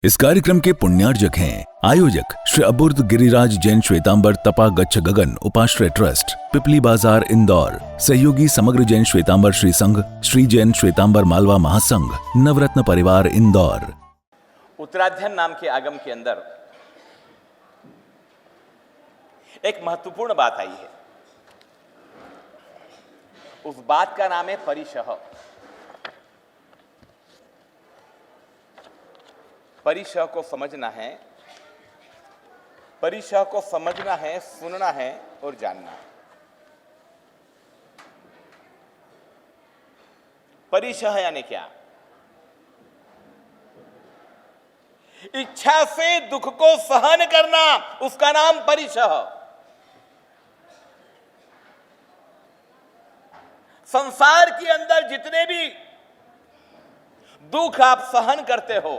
इस कार्यक्रम के पुण्यार्जक हैं आयोजक श्री अबुर्द गिरिराज जैन श्वेतांबर तपा गच्छ गगन उपाश्रय ट्रस्ट, पिपली बाजार, इंदौर। सहयोगी समग्र जैन श्वेतांबर श्री संघ, श्री जैन श्वेतांबर मालवा महासंघ, नवरत्न परिवार, इंदौर। उत्तराध्ययन नाम के आगम के अंदर एक महत्वपूर्ण बात आई है। उस बात का नाम है परिशः। परिशः को समझना है, परिशः को समझना है, सुनना है और जानना है। परिशः यानी क्या? इच्छा से दुख को सहन करना, उसका नाम परिशः। संसार के अंदर जितने भी दुख आप सहन करते हो,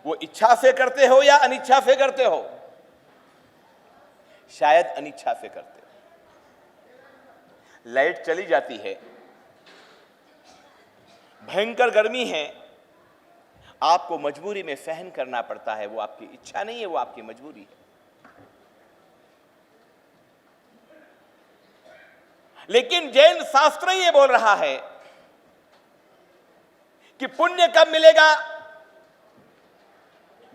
वो इच्छा से करते हो या अनिच्छा से करते हो? शायद अनिच्छा से करते हो। लाइट चली जाती है, भयंकर गर्मी है, आपको मजबूरी में सहन करना पड़ता है। वो आपकी इच्छा नहीं है, वो आपकी मजबूरी है। लेकिन जैन शास्त्र ये बोल रहा है कि पुण्य कब मिलेगा?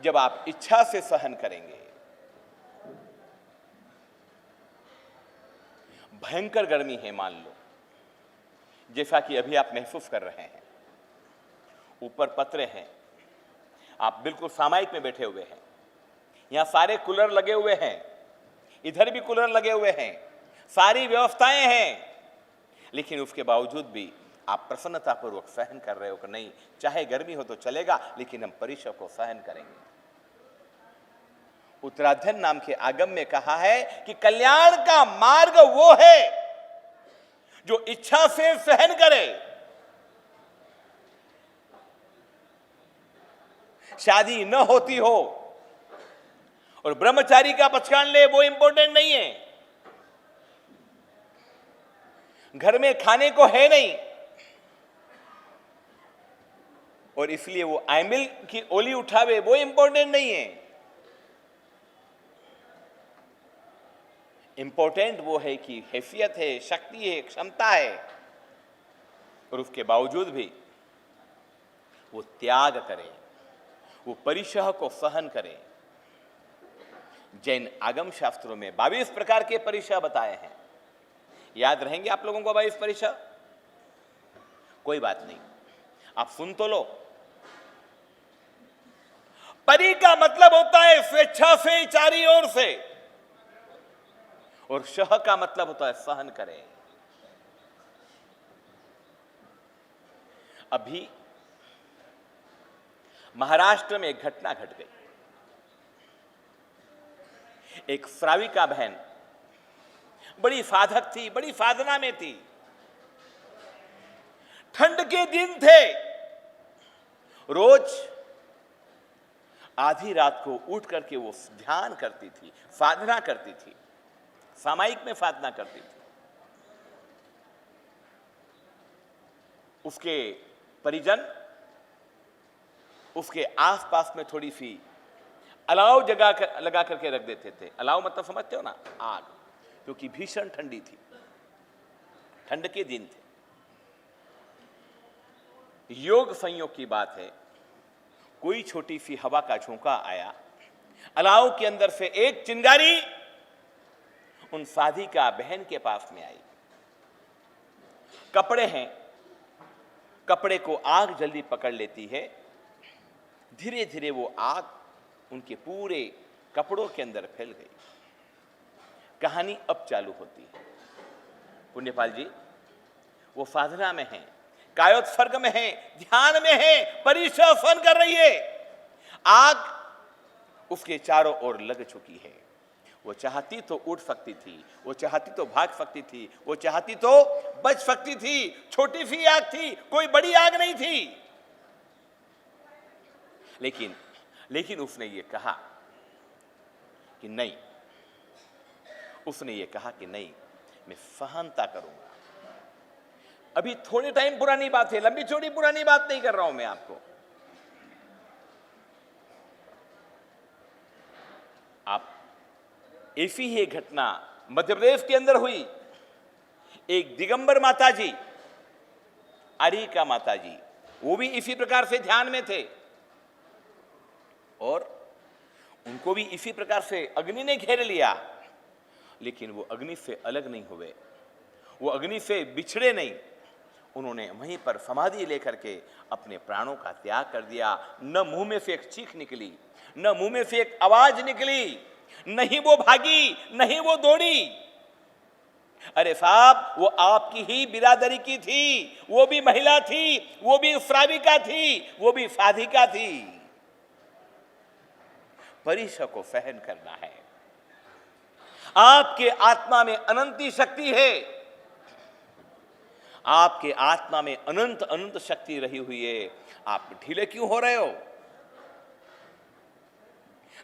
जब आप इच्छा से सहन करेंगे। भयंकर गर्मी है, मान लो, जैसा कि अभी आप महसूस कर रहे हैं। ऊपर पत्रे हैं, आप बिल्कुल सामायिक में बैठे हुए हैं। यहां सारे कूलर लगे हुए हैं, इधर भी कूलर लगे हुए हैं, सारी व्यवस्थाएं हैं, लेकिन उसके बावजूद भी आप प्रसन्नतापूर्वक सहन कर रहे हो कि नहीं, चाहे गर्मी हो तो चलेगा, लेकिन हम परिशः को सहन करेंगे। उत्तराध्ययन नाम के आगम में कहा है कि कल्याण का मार्ग वो है जो इच्छा से सहन करे। शादी न होती हो और ब्रह्मचारी का पहचान ले, वो इंपॉर्टेंट नहीं है। घर में खाने को है नहीं और इसलिए वो आयमिल की ओली उठावे, वो इंपॉर्टेंट नहीं है। इंपॉर्टेंट वो है कि हैसियत है, शक्ति है, क्षमता है, और उसके बावजूद भी वो त्याग करे, वो परिशः को सहन करे। जैन आगम शास्त्रों में 22 प्रकार के परिशः बताए हैं। याद रहेंगे आप लोगों को 22 परिशः? कोई बात नहीं, आप सुन तो लो। परि का मतलब होता है स्वेच्छा से, चारी ओर से, और शह का मतलब होता है सहन करें। अभी महाराष्ट्र में एक घटना घट गई। एक श्राविका बहन बड़ी साधक थी, बड़ी साधना में थी। ठंड के दिन थे, रोज आधी रात को उठ करके वो ध्यान करती थी, साधना करती थी, सामायिक में साधना करती थी। उसके परिजन उसके आसपास में थोड़ी सी अलाव लगा करके रख देते थे। अलाव मतलब समझते हो ना, आग, क्योंकि भीषण ठंडी थी, ठंड के दिन थे। योग संयोग की बात है, कोई छोटी सी हवा का झोंका आया, अलाव के अंदर से एक चिंगारी उन साधिका बहन के पास में आई। कपड़े हैं, कपड़े को आग जल्दी पकड़ लेती है। धीरे धीरे वो आग उनके पूरे कपड़ों के अंदर फैल गई। कहानी अब चालू होती है। पुण्यपाल जी वो साधना में हैं, कायोत्सर्ग में हैं, ध्यान में हैं, परिशः सहन कर रही है। आग उसके चारों ओर लग चुकी है। वो चाहती तो उठ सकती थी, वो चाहती तो भाग सकती थी, वो चाहती तो बच सकती थी। छोटी सी आग थी, कोई बड़ी आग नहीं थी। लेकिन उसने ये कहा कि नहीं, उसने ये कहा कि नहीं, मैं सहनता करूंगा। अभी थोड़े टाइम पुरानी बात है, लंबी चौड़ी पुरानी बात नहीं कर रहा हूं मैं आपको। ऐसी ही घटना मध्य प्रदेश के अंदर हुई। एक दिगंबर माता जी, अरिका माता जी, वो भी इसी प्रकार से ध्यान में थे और उनको भी इसी प्रकार से अग्नि ने घेर लिया, लेकिन वो अग्नि से अलग नहीं हुए, वो अग्नि से बिछड़े नहीं। उन्होंने वहीं पर समाधि लेकर के अपने प्राणों का त्याग कर दिया। न मुंह में से एक चीख निकली, न मुंह में से एक आवाज निकली, नहीं वो भागी, नहीं वो दौड़ी। अरे साहब, वो आपकी ही बिरादरी की थी, वो भी महिला थी, वो भी श्राविका थी, वो भी साधिका थी। परिसर को सहन करना है। आपके आत्मा में अनंती शक्ति है, आपके आत्मा में अनंत अनंत शक्ति रही हुई है। आप ढीले क्यों हो रहे हो?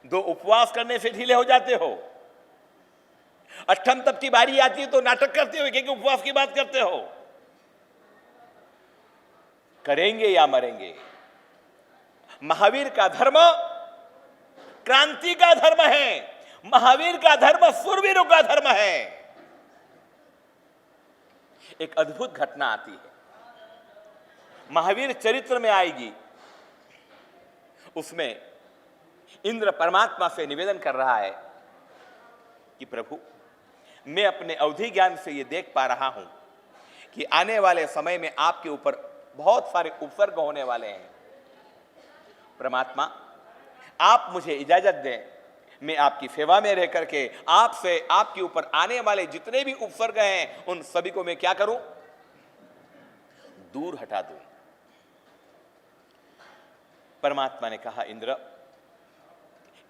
2 उपवास करने से ढीले हो जाते हो। अष्टम तप की बारी आती है तो नाटक करते हो, क्योंकि उपवास की बात करते हो। करेंगे या मरेंगे। महावीर का धर्म क्रांति का धर्म है, महावीर का धर्म शूरवीरों का धर्म है। एक अद्भुत घटना आती है, महावीर चरित्र में आएगी। उसमें इंद्र परमात्मा से निवेदन कर रहा है कि प्रभु, मैं अपने अवधि ज्ञान से ये देख पा रहा हूं कि आने वाले समय में आपके ऊपर बहुत सारे उपसर्ग होने वाले हैं। परमात्मा, आप मुझे इजाजत दें, मैं आपकी सेवा में रह करके आपसे आपके ऊपर आने वाले जितने भी उपसर्ग हैं उन सभी को मैं क्या करूं? दूर हटा दूं। परमात्मा ने कहा, इंद्र,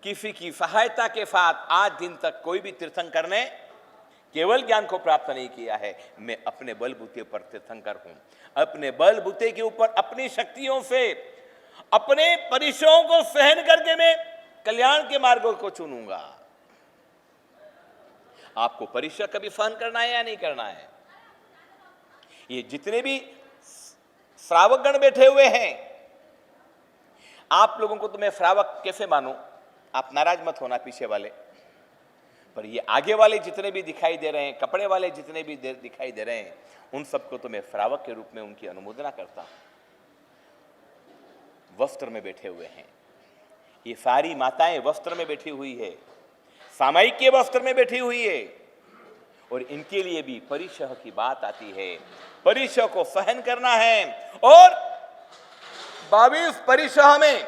किसी की सहायता के साथ आज दिन तक कोई भी तीर्थंकर ने केवल ज्ञान को प्राप्त नहीं किया है। मैं अपने बलबूते पर तीर्थंकर हूं, अपने बलबूते के ऊपर अपनी शक्तियों से अपने परिश्रमों को सहन करके मैं कल्याण के मार्गों को चुनूंगा। आपको परिश्रम कभी सहन करना है या नहीं करना है? ये जितने भी श्रावकगण बैठे हुए हैं, आप लोगों को तो मैं श्रावक कैसे मानूं? आप नाराज मत होना पीछे वाले, पर ये आगे वाले जितने भी दिखाई दे रहे हैं, कपड़े वाले जितने भी दिखाई दे रहे हैं, उन सबको तो मैं श्रावक के रूप में उनकी अनुमोदना करता हूं। वस्त्र में बैठे हुए हैं, ये सारी माताएं वस्त्र में बैठी हुई है, सामायिक के वस्त्र में बैठी हुई है, और इनके लिए भी परिसह की बात आती है। परिसह को सहन करना है, और 22 परिसह में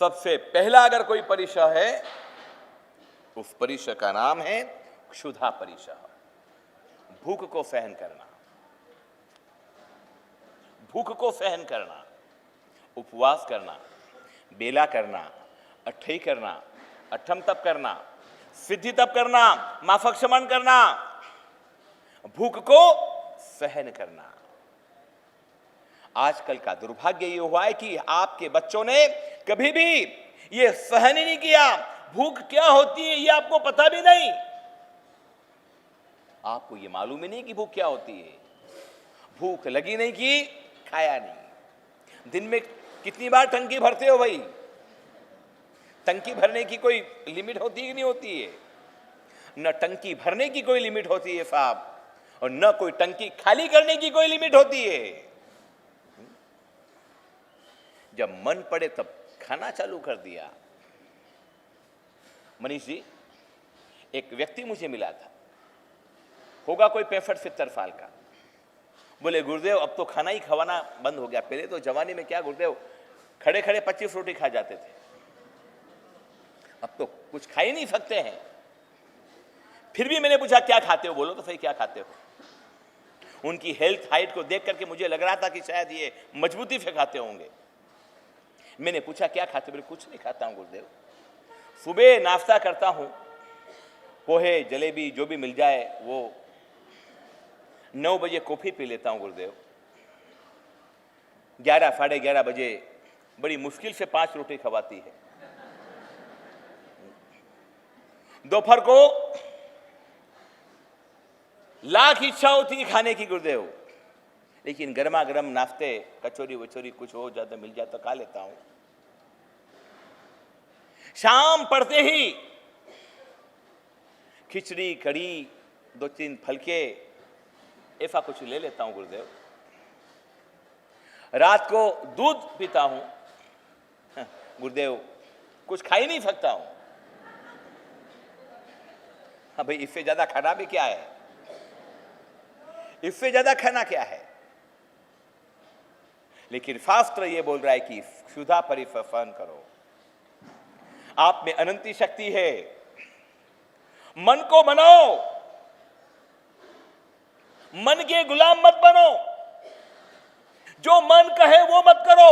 सबसे पहला अगर कोई परिसह है, उस परिसह का नाम है क्षुधा परिसह। भूख को सहन करना, भूख को सहन करना, उपवास करना, बेला करना, अट्ठई करना, अठम तप करना, सिद्धि तप करना, माफक शमन करना, भूख को सहन करना। आजकल का दुर्भाग्य ये हुआ है कि आपके बच्चों ने कभी भी ये सहन ही नहीं किया। भूख क्या होती है ये आपको पता भी नहीं, आपको ये मालूम ही नहीं कि भूख क्या होती है। भूख लगी नहीं कि खाया नहीं। दिन में कितनी बार टंकी भरते हो भाई? टंकी भरने की कोई लिमिट होती है कि नहीं होती है? न टंकी भरने की कोई लिमिट होती है साहब, और न कोई टंकी खाली करने की कोई लिमिट होती है। जब मन पड़े तब खाना चालू कर दिया। मनीष जी, एक व्यक्ति मुझे मिला था, होगा कोई 65-70 साल का। बोले, गुरुदेव अब तो खाना ही खवाना बंद हो गया, पहले तो जवानी में क्या गुरुदेव खड़े खड़े 25 रोटी खा जाते थे, अब तो कुछ खा ही नहीं सकते हैं। फिर भी मैंने पूछा क्या खाते हो, बोलो तो सही क्या खाते हो। उनकी हेल्थ हाइट को देख करके मुझे लग रहा था कि शायद ये मजबूती से खाते होंगे। मैंने पूछा क्या खाते हो? बोले कुछ नहीं खाता हूं गुरुदेव, सुबह नाश्ता करता हूं, पोहे जलेबी जो भी मिल जाए वो, 9 बजे कॉफी पी लेता हूं गुरुदेव, 11 साढ़े 11 बजे बड़ी मुश्किल से 5 रोटी खवाती है, दोपहर को लाख इच्छा होती है खाने की गुरुदेव, लेकिन गर्मा गर्म नाश्ते कचौरी वचौरी कुछ हो जाता मिल जाता खा लेता हूं। शाम पड़ते ही खिचड़ी कड़ी 2-3 फलके ऐसा कुछ ले लेता हूं गुरुदेव। रात को दूध पीता हूं गुरुदेव, कुछ खा ही नहीं सकता हूं। हाँ भाई, इससे ज्यादा खाना भी क्या है? इससे ज्यादा खाना क्या है? लेकिन शास्त्र ये बोल रहा है कि क्षुधा परिसहन करो। आप में अनंती शक्ति है, मन को मनाओ, मन के गुलाम मत बनो। जो मन कहे वो मत करो।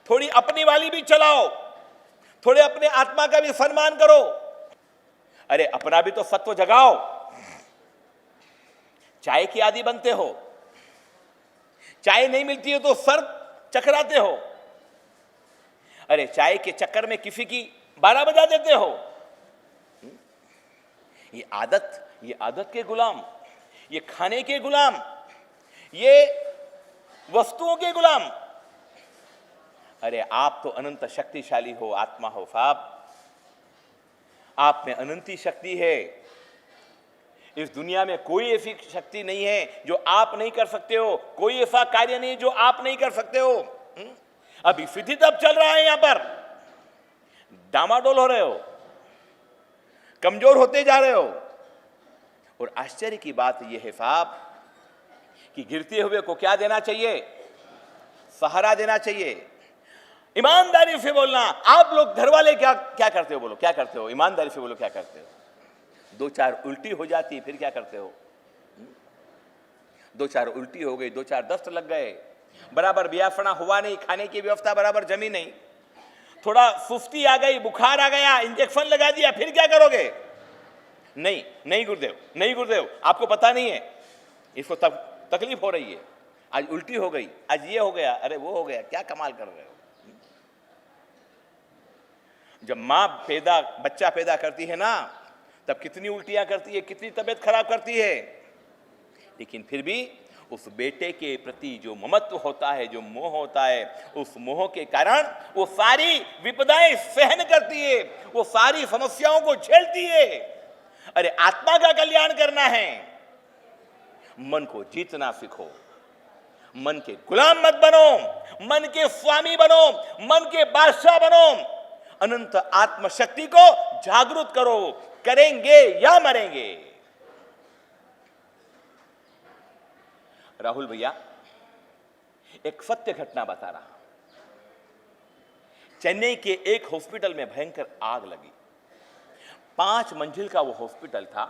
थोड़ी अपनी वाली भी चलाओ, थोड़े अपने आत्मा का भी सम्मान करो। अरे अपना भी तो सत्व जगाओ। चाय की आदी बनते हो, चाय नहीं मिलती है तो सर चकराते हो। अरे चाय के चक्कर में किसी की 12 बजा देते हो। ये आदत के गुलाम, ये खाने के गुलाम, ये वस्तुओं के गुलाम। अरे आप तो अनंत शक्तिशाली हो, आत्मा हो साहब। आप में अनंती शक्ति है। इस दुनिया में कोई ऐसी शक्ति नहीं है जो आप नहीं कर सकते हो। कोई ऐसा कार्य नहीं जो आप नहीं कर सकते हो। अभी स्थिति तब चल रहा है, यहां पर डामाडोल हो रहे हो, कमजोर होते जा रहे हो। और आश्चर्य की बात यह है साहब कि गिरते हुए को क्या देना चाहिए? सहारा देना चाहिए। ईमानदारी से बोलना। आप लोग घर वाले क्या क्या करते हो? बोलो क्या करते हो? ईमानदारी से बोलो क्या करते हो? 2-4 उल्टी हो जाती फिर क्या करते हो? 2-4 उल्टी हो गई, 2-4 दस्त लग गए, बराबर बियाफना हुआ नहीं, खाने की व्यवस्था बराबर जमी नहीं, थोड़ा सुस्ती आ गई, बुखार आ गया, इंजेक्शन लगा दिया, फिर क्या करोगे? नहीं गुरुदेव, आपको पता नहीं है, इसको तकलीफ हो रही है, आज उल्टी हो गई, आज ये हो गया, अरे वो हो गया, क्या कमाल कर रहे हो? जब मां बच्चा पैदा करती है ना, तब कितनी उल्टियां करती है, कितनी तबीयत खराब करती है, लेकिन फिर भी उस बेटे के प्रति जो ममत्व होता है, जो मोह होता है, उस मोह के कारण वो सारी विपदाएं सहन करती है, वो सारी समस्याओं को झेलती है। अरे आत्मा का कल्याण करना है, मन को जीतना सीखो, मन के गुलाम मत बनो, मन के स्वामी बनो, मन के बादशाह बनो। अनंत आत्मशक्ति को जागृत करो, करेंगे या मरेंगे। राहुल भैया, एक सत्य घटना बता रहा। चेन्नई के एक हॉस्पिटल में भयंकर आग लगी। 5 मंजिल का वो हॉस्पिटल था।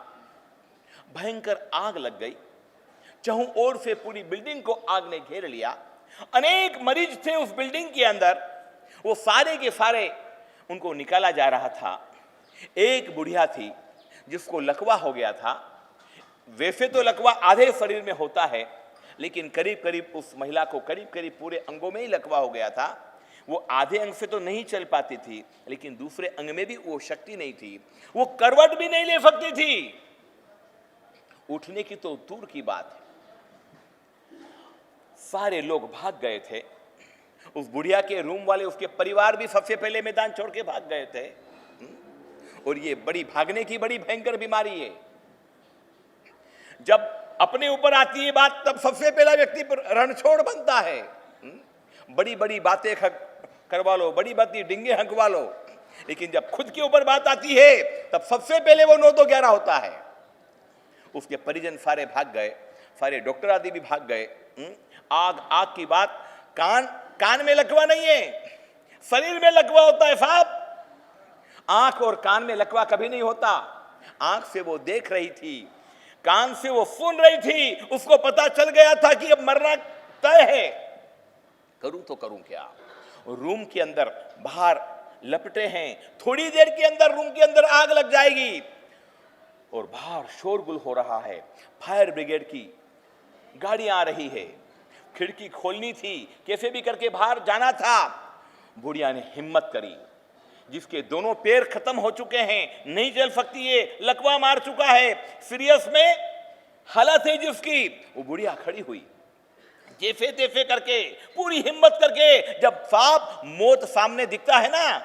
भयंकर आग लग गई, चारों ओर से पूरी बिल्डिंग को आग ने घेर लिया। अनेक मरीज थे उस बिल्डिंग के अंदर, वो सारे के सारे उनको निकाला जा रहा था। एक बुढ़िया थी जिसको लकवा हो गया था। वैसे तो लकवा आधे शरीर में होता है, लेकिन करीब करीब उस महिला को करीब करीब पूरे अंगों में ही लकवा हो गया था। वो आधे अंग से तो नहीं चल पाती थी, लेकिन दूसरे अंग में भी वो शक्ति नहीं थी। वो करवट भी नहीं ले सकती थी, उठने की तो दूर की बात है। सारे लोग भाग गए थे। उस बुढ़िया के रूम वाले, उसके परिवार भी सबसे पहले मैदान छोड़ के भाग गए थे। और ये बड़ी भागने की बड़ी भयंकर बीमारी है। जब अपने ऊपर आती है बात, तब सबसे पहला व्यक्ति रणछोड़ बनता है। बड़ी बड़ी बातें करवा लो, बड़ी बातें डिंगे हंकवा लो, लेकिन जब खुद के ऊपर बात आती है, तब सबसे पहले वो 9-11 होता है। उसके परिजन सारे भाग गए, सारे डॉक्टर आदि भी भाग गए। आग की बात, कान में लकवा नहीं है, शरीर में लकवा होता है साहब। आंख और कान में लकवा कभी नहीं होता। आंख से वो देख रही थी, कान से वो सुन रही थी, उसको पता चल गया था कि अब मरना तय है। करूं तो करूं क्या? रूम के अंदर बाहर लपटे हैं, थोड़ी देर के अंदर रूम के अंदर आग लग जाएगी। और बाहर शोरगुल हो रहा है, फायर ब्रिगेड की गाड़ी आ रही है। खिड़की खोलनी थी, कैसे भी करके बाहर जाना था। बुढ़िया ने हिम्मत करी, जिसके दोनों पैर खत्म हो चुके हैं, नहीं चल सकती है, लकवा मार चुका है, सीरियस में हालत है जिसकी, वो बुढ़िया खड़ी हुई, जैसे तैसे करके, पूरी हिम्मत करके। जब साफ मौत सामने दिखता है ना,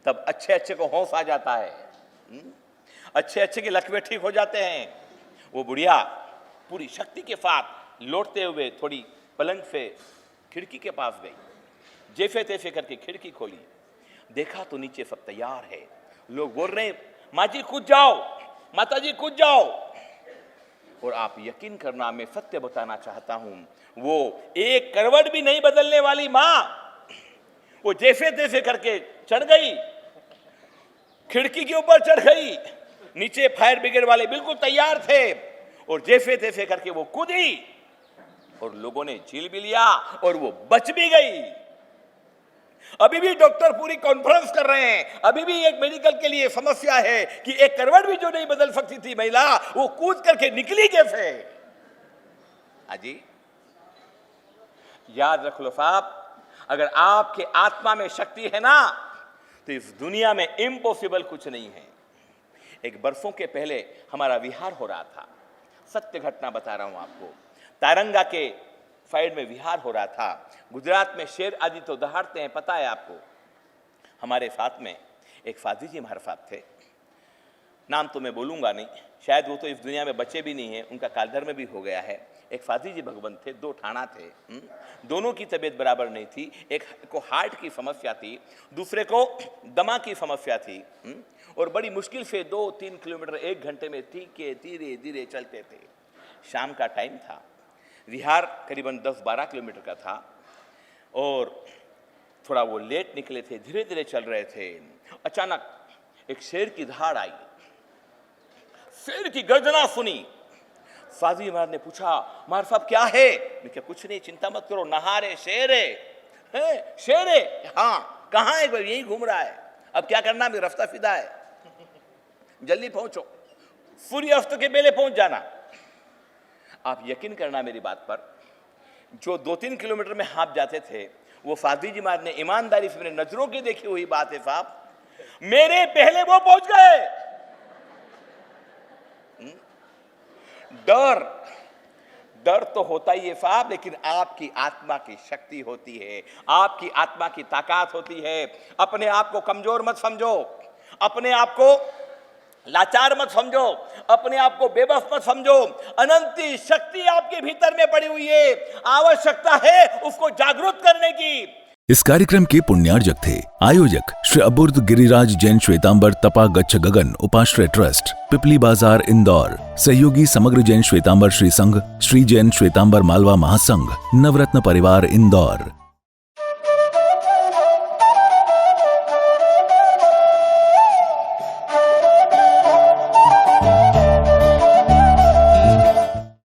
तब अच्छे को होश आ जाता है। अच्छे अच्छे के लकवे ठीक हो जाते हैं। वो बुढ़िया पूरी शक्ति के साथ लौटते हुए थोड़ी पलंग से खिड़की के पास गई, जेफे तेफे करके खिड़की खोली, देखा तो नीचे सब तैयार है। लोग बोल रहे हैं माँ जी कूद जाओ, माता जी कूद जाओ। और आप यकीन करना, मैं सत्य बताना चाहता हूं, वो एक करवट भी नहीं बदलने वाली माँ वो जैसे तैसे करके चढ़ गई, खिड़की के ऊपर चढ़ गई। नीचे फायर ब्रिगेड वाले बिल्कुल तैयार थे और जैसे तैसे करके वो कूदी और लोगों ने झील भी लिया और वो बच भी गई। अभी भी डॉक्टर पूरी कॉन्फ्रेंस कर रहे हैं, अभी भी एक मेडिकल के लिए समस्या है कि एक करवट भी जो नहीं बदल सकती थी महिला, वो कूद करके निकली कैसे। अजी याद रख लो साहब, अगर आपके आत्मा में शक्ति है ना, तो इस दुनिया में इम्पॉसिबल कुछ नहीं है। एक बरसों के पहले हमारा विहार हो रहा था, सत्य घटना बता रहा हूं आपको। तारंगा के साइड में विहार हो रहा था। गुजरात में शेर आदि तो दहाड़ते हैं, पता है आपको। हमारे साथ में एक फाजी जी हमारे साथ थे, नाम तो मैं बोलूंगा नहीं, शायद वो तो इस दुनिया में बचे भी नहीं है, उनका कालधर्म भी हो गया है। एक फाजी जी भगवंत थे, दो ठाणा थे, दोनों की तबीयत बराबर नहीं थी। एक को हार्ट की समस्या थी, दूसरे को दमा की समस्या थी, और बड़ी मुश्किल से 2-3 किलोमीटर 1 घंटे में धीरे धीरे चलते थे। शाम का टाइम था, विहार करीबन 10-12 किलोमीटर का था और थोड़ा वो लेट निकले थे, धीरे धीरे चल रहे थे। अचानक एक शेर की दहाड़ आई, शेर की गर्जना सुनी। फाजी महाराज ने पूछा, महाराज साहब क्या है? मैं क्या कुछ नहीं, चिंता मत करो, नहारे शेर है, शेर है। हाँ कहाँ है? यही घूम रहा है। अब क्या करना, मेरा रास्ता सीधा है, जल्दी पहुंचो, सूर्यास्त के पहले पहुंच जाना। आप यकीन करना मेरी बात पर, जो 2-3 किलोमीटर में हाँप जाते थे, वो फादी जी महाराज ने ईमानदारी से मेरे नजरों की देखी हुई बात है साहब, मेरे पहले वो पहुंच गए। डर तो होता ही है साहब, लेकिन आपकी आत्मा की शक्ति होती है, आपकी आत्मा की ताकत होती है। अपने आप को कमजोर मत समझो, अपने आप को लाचार मत समझो, अपने आप को बेबस मत समझो। अनंती शक्ति आपके भीतर में पड़ी हुई है, आवश्यकता है उसको जागरूक करने की। इस कार्यक्रम के पुण्यार्जक थे आयोजक श्री अबुर्द गिरिराज जैन श्वेतांबर तपा गच्छ गगन उपाश्रय ट्रस्ट, पिपली बाजार इंदौर। सहयोगी समग्र जैन श्वेतांबर श्री संघ, श्री जैन श्वेतांबर मालवा महासंघ, नवरत्न परिवार इंदौर।